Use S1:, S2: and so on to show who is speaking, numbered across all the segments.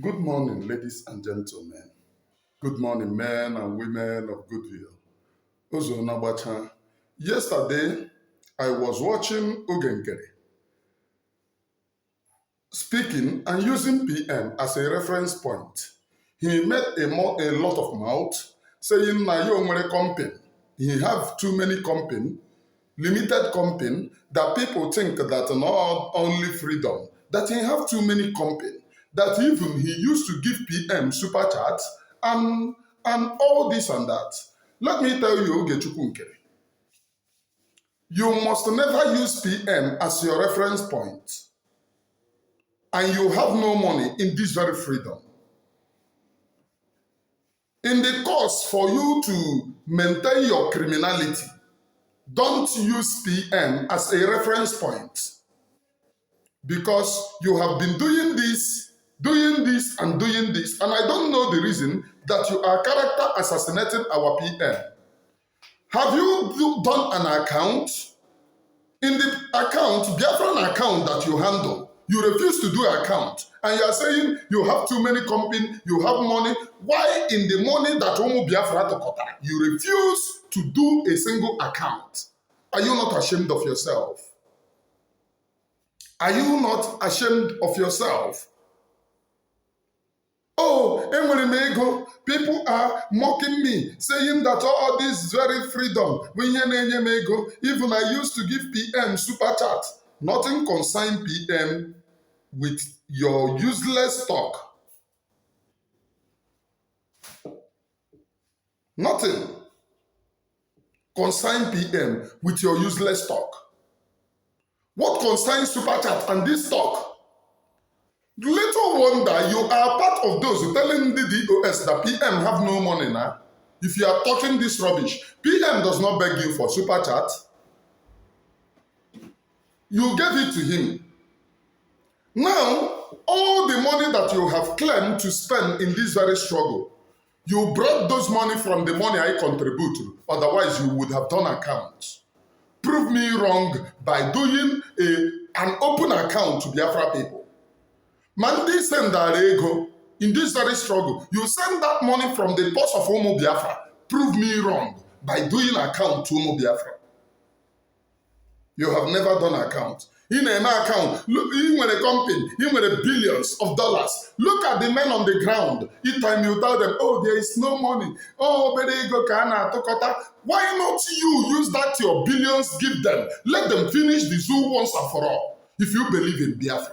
S1: Good morning, ladies and gentlemen. Good morning, men and women of goodwill. Ozo Nabacha. Yesterday, I was watching Oge Nkere speaking and using PM as a reference point. He made a lot of mouth saying, na you nwere company. He have too many company, limited company, that people think that not only freedom, that he have too many company, that even he used to give PM super chats and all this and that. Let me tell you, Oge Nkere, you must never use PM as your reference point, and you have no money in this very freedom. In the course for you to maintain your criminality, don't use PM as a reference point, because you have been doing this, and doing this, and I don't know the reason that you are character assassinating our PM. Have you done an account? In the account, Biafran account that you handle, you refuse to do account, and you are saying you have too many company, you have money. Why in the money that Omo Biafra tokota, you refuse to do a single account? Are you not ashamed of yourself? Are you not ashamed of yourself? Oh, enwere m ego. People are mocking me, saying that all this very freedom, even I used to give PM super chat. Nothing concern PM with your useless talk. Nothing concern PM with your useless talk. What concerns super chat and this talk? Little wonder you are part of those telling the DOS that PM have no money now. If you are talking this rubbish, PM does not beg you for super chat. You gave it to him. Now, all the money that you have claimed to spend in this very struggle, you brought those money from the money I contribute to. Otherwise, you would have done accounts. Prove me wrong by doing an open account to Biafra people. Mandi send ego in this very struggle. You send that money from the purse of Omo Biafra. Prove me wrong by doing account to Omo Biafra. You have never done account. In an account, look, even when a company, even with billions of dollars, look at the men on the ground. Each time you tell them, oh, there is no money. Oh, why not you use that your billions, give them. Let them finish the zoo once and for all. If you believe in Biafra.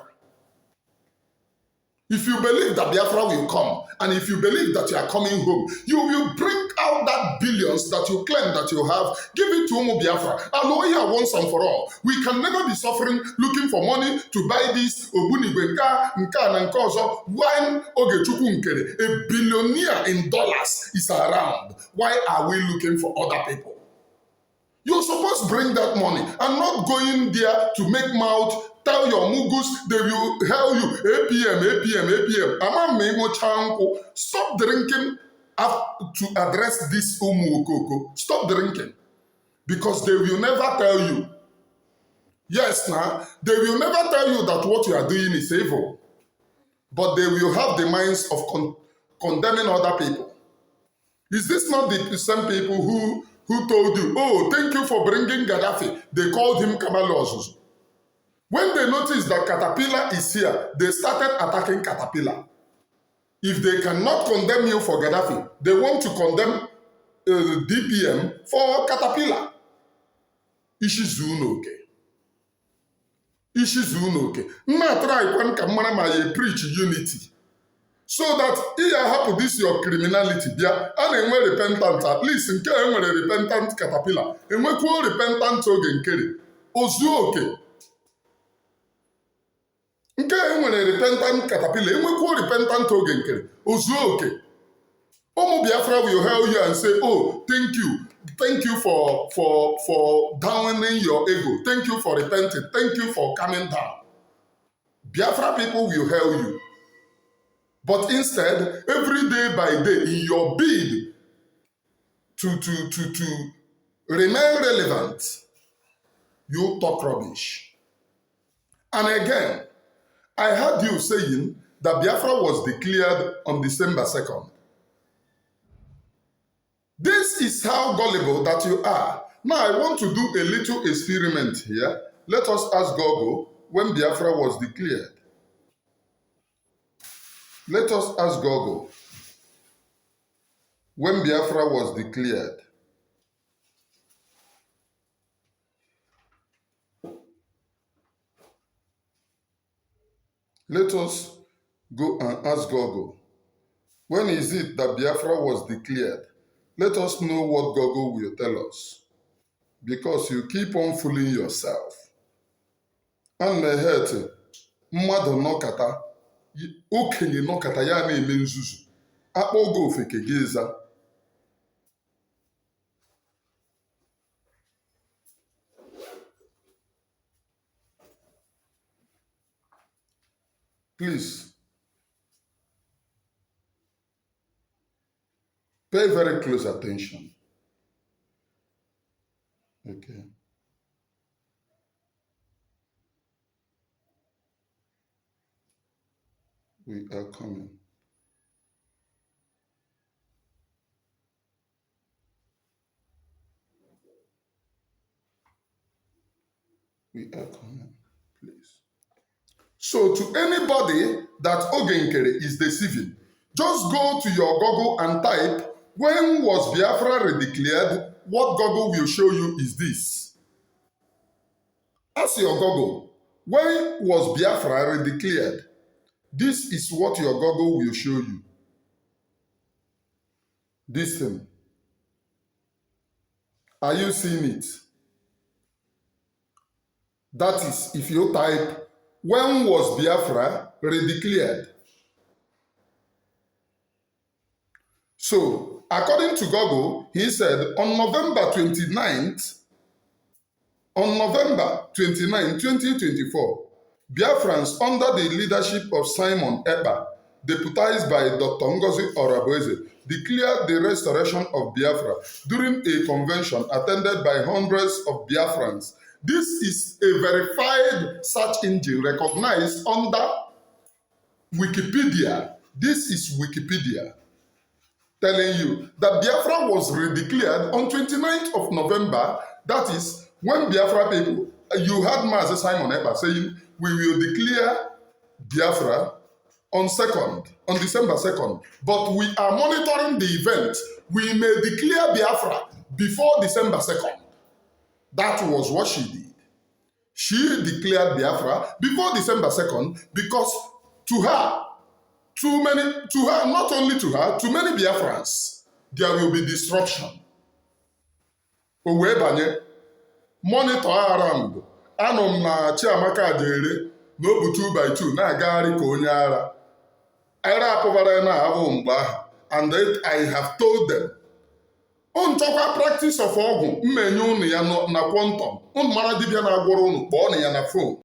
S1: If you believe that Biafra will come, and if you believe that you are coming home, you will bring out that billions that you claim that you have, give it to Omo Biafra, and here once and for all. We can never be suffering looking for money to buy this Obunigwenka, Nka, and Nkozo, when Oge Nkere, a billionaire in dollars, is around. Why are we looking for other people? You're supposed to bring that money and not going there to make mouth. Tell your mugus, they will tell you, APM. Stop drinking to address this Umuokoko. Stop drinking. Because they will never tell you. Yes, now, they will never tell you that what you are doing is evil. But they will have the minds of condemning other people. Is this not the same people who told you, oh, thank you for bringing Gaddafi? They called him Kamal. When they noticed that Caterpillar is here, they started attacking Caterpillar. If they cannot condemn you for Gaddafi, they want to condemn DPM for Caterpillar. Ishizunoke. Try when Kamara preach unity. So that if you have this your criminality, there and repentant, at least in case a repentant Caterpillar, and we call repentant Oge Nkere. Ozuoke. Nke enwere repentant Caterpillar, enwekwa repentant Oge Nkere, Ozuoke. Omo Biafra will hail you and say, oh, thank you for downing your ego, thank you for repenting, thank you for coming down. Biafra people will hail you. But instead, every day by day, in your bid to remain relevant, you talk rubbish. And again, I heard you saying that Biafra was declared on December 2nd. This is how gullible that you are. Now I want to do a little experiment here. Let us ask Google when Biafra was declared. Let us ask Google when Biafra was declared. Let us go and ask Google. When is it that Biafra was declared? Let us know what Google will tell us. Because you keep on fooling yourself. And my head, mmadụ nọkata, okenye nọkata ya na-eme nzuzu. Akpọ oge ofeke gị ịza. Please, pay very close attention. Okay. We are coming. We are coming, please. So to anybody that Oge Nkere is deceiving, just go to your Google and type, when was Biafra redeclared? What Google will show you is this. Ask your Google, when was Biafra redeclared? This is what your Google will show you. This thing. Are you seeing it? That is, if you type, when was Biafra redeclared? So, according to Google, he said on November 29, 2024, Biafrans under the leadership of Simon Ekpa, deputized by Dr. Ngozi Orabueze, declared the restoration of Biafra during a convention attended by hundreds of Biafrans. This is a verified search engine recognized under Wikipedia. This is Wikipedia telling you that Biafra was redeclared on 29th of November. That is when Biafra people, you had Master Simon Ekpa saying, we will declare Biafra on December 2nd. But we are monitoring the event. We may declare Biafra before December 2nd. That was what she did. She declared Biafra before December 2nd because not only to her, to many Biafrans, there will be disruption. Owebanye, monitor around. Anọ na Chiamaka Adere n'obu 2x2 na-agagharị ka onye ara. Ara apụbara na ahụ mgbe ahụ. And I have told them, nchọkwa practice of ọgwụ mmenye unu ya na quantum. Unu mara dibịa na-agwọrọ unu kpọọ ya na phone.